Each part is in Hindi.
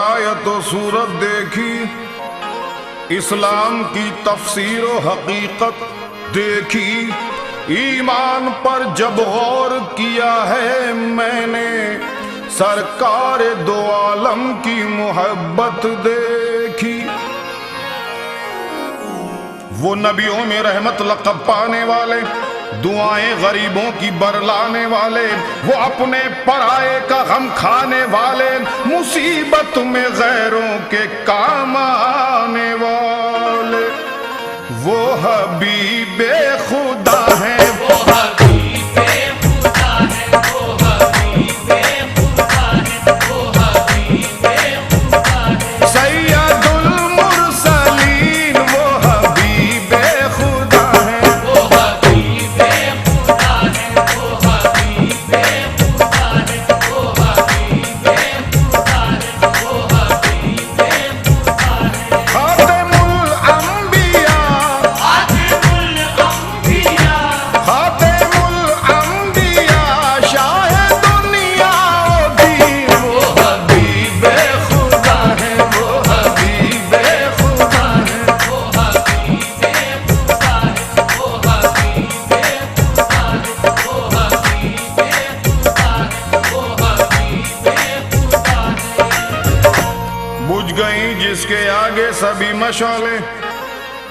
आयत व सूरत देखी, इस्लाम की तफसीर व हकीकत देखी, ईमान पर जब गौर किया है मैंने, सरकार दो आलम की मोहब्बत देखी। वो नबियों में रहमत लक़ब पाने वाले, दुआएं गरीबों की बरलाने वाले, वो अपने पराये का गम खाने वाले, मुसीबत में गैरों के काम आने वाले, वो हबीबे खुदा है, वो हबीबे खुदा है, वो हबीबे खुदा है, वो हबीबे खुदा है, सैयदुल मुरसलीन वो हबीबे खुदा है, वो हबीबे खुदा है, वो हबीबे खुदा है, वो हबीबे खुदा है, वो हबीबे खुदा है। खातिमुल अंबिया, खातिमुल अंबिया, खातिमुल अंबिया, शाहे दुनिया ओ दीन वो हबीबे खुदा है, वो हबीबे खुदा है, वो हबीबे खुदा है, वो हबीबे खुदा है, वो हबीबे खुदा है, वो हबीबे खुदा है। बुझ गई जिसके आगे सभी मशाले,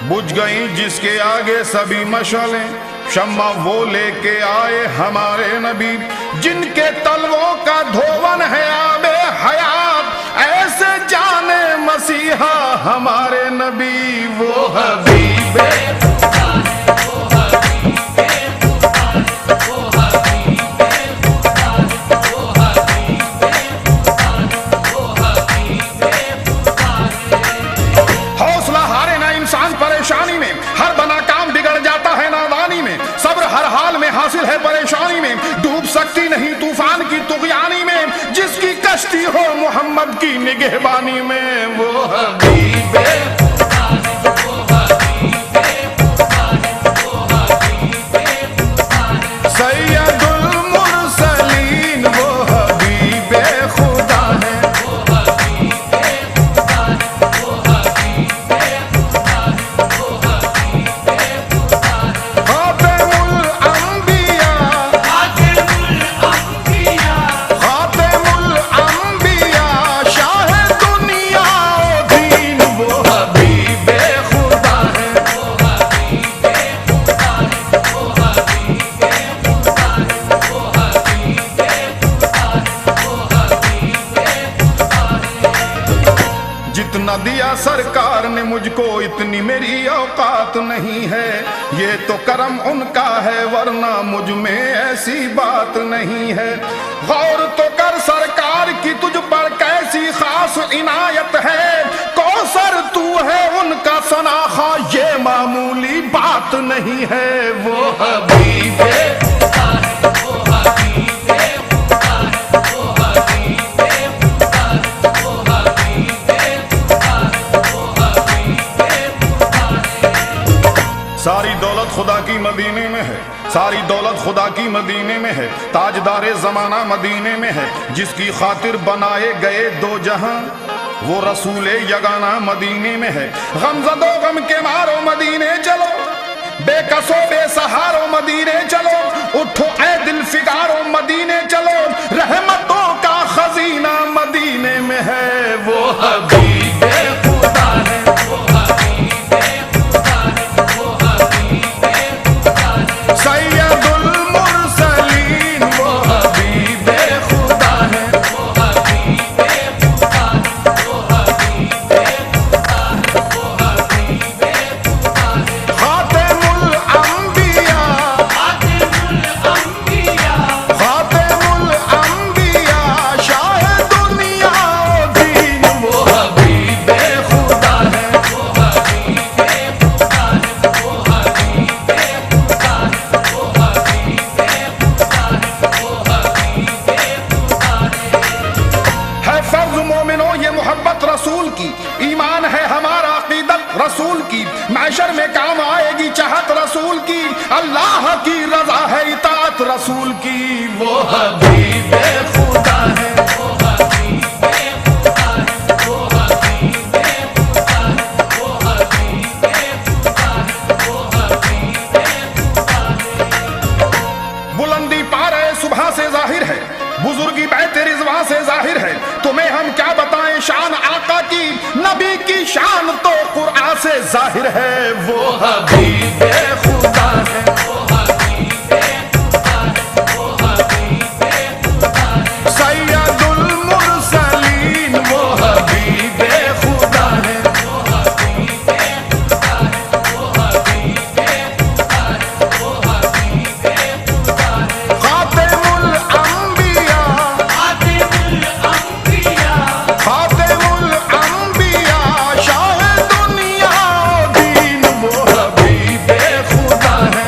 बुझ गई जिसके आगे सभी मशाले, शम्मा वो लेके आए हमारे नबी, जिनके तलवों का धोवन है आबे हयात, ऐसे जाने मसीहा हमारे नबी वो हबीबे खुदा है, वो हबीबे खुदा है, वो हबीबे खुदा है, वो हबीबे खुदा है, वो हबीबे खुदा है। हौसला हारे ना इंसान परेशानी में, हर बना काम बिगड़ जाता है नादानी में, सब्र हर हाल में हासिल है परेशानी में, डूब सकती नहीं तूफान की तुगयानी में, जिसकी कश्ती हो मोहम्मद की निगहबानी में वो हबीबे खुदा है, वो हबीबे खुदा है, वो हबीबे खुदा है, सैयदुल मुरसलीन वो हबीबे खुदा है, वो हबीबे खुदा है, वो हबीबे खुदा है, वो हबीबे खुदा है। खातिमुल अंबिया, खातिमुल अंबिया, खातिमुल अंबिया, शाहे दुनिया ओ दीन वो हबीबे खुदा है, वो हबीबे खुदा है, वो हबीबे खुदा है, वो हबीबे खुदा है, वो हबीबे खुदा है। जितना दिया सरकार ने मुझको इतनी मेरी औकात नहीं है, ये तो करम उनका है वरना मुझ में ऐसी बात नहीं है। गौर तो कर सरकार की तुझ पर कैसी खास इनायत है, कौसर तू है उनका सनाखा ये मामूली बात नहीं है, वो हबीबे खुदा है, वो हबीबे खुदा है, वो हबीबे खुदा है, वो हबीबे खुदा है, वो हबीबे खुदा है। सारी दौलत खुदा की मदीने में है, सारी दौलत खुदा की मदीने में है, ताजदारे जमाना मदीने में है, जिसकी खातिर बनाए गए दो जहां वो रसूले यगाना मदीने में है। गमज़दो गम के मारो मदीने चलो, बेकसो बेसहारो मदीने चलो, उठो ए दिल फिगारो मदीने चलो, रहमतों का खजीना मदीने में है, वो हबीबे खुदा है, वो हबीबे खुदा है, वो हबीबे खुदा है, सैयदुल मुरसलीन वो हबीबे खुदा है, वो हबीबे खुदा है, वो हबीबे खुदा है, वो हबीबे खुदा है। खातिमुल अंबिया, खातिमुल अंबिया, खातिमुल अंबिया, शाहे दुनिया ओ दीन वो हबीबे खुदा है, वो हबीबे खुदा है, वो हबीबे खुदा है, वो हबीबे खुदा है, वो हबीबे खुदा है। फर्ज मोमिनो ये मोहब्बत रसूल की, ईमान है हमारा अकीदत रसूल की, मैशर में काम आएगी चाहत रसूल की, अल्लाह की रजा है इताअत रसूल की, वो हबीबे खुदा है, वो हबीबे खुदा है, वो से जाहिर है वो हबीब खुदा है। सैयदुल मुरसलीन वो हबीब खुदा है। खातिमुल अंबिया, खातिमुल अंबिया, शाह दुनिया दीन वो हबीब खुदा है।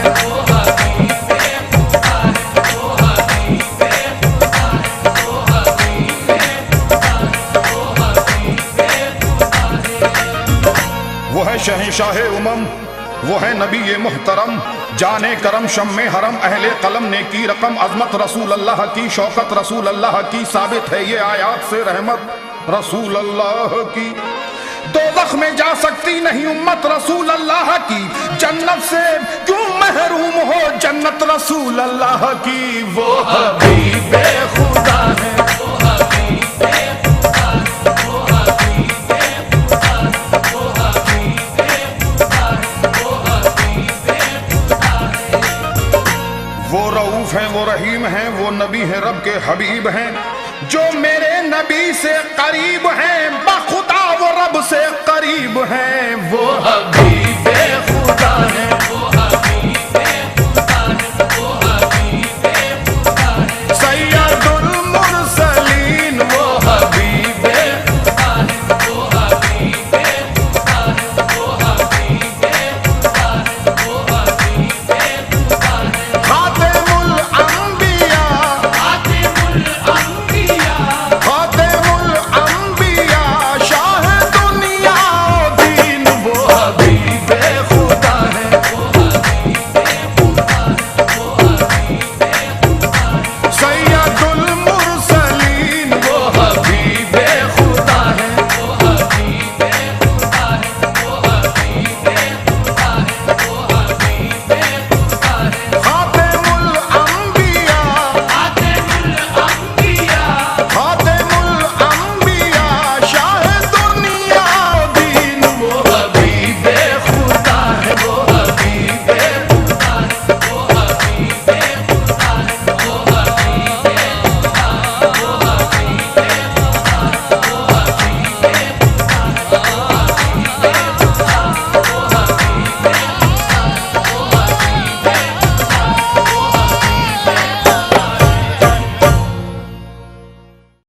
वो है शहंशाह उमम, वो है नबी मुहतरम, जाने करम शम्मे हरम, अहले कलम ने की रकम, अजमत रसूल अल्लाह की, शौकत रसूल अल्लाह की, साबित है ये आयात से रहमत रसूल अल्लाह की। दोज़ख में जा सकती नहीं उम्मत रसूल अल्लाह की, जन्नत से क्यों महरूम हो जन्नत रसूल अल्लाह की। वो हबीब खुदा है। वो रऊफ हैं, वो रहीम हैं, वो नबी हैं, रब के हबीब हैं, जो मेरे नबी से करीब हैं, बखुदा वो रब से करीब हैं। वो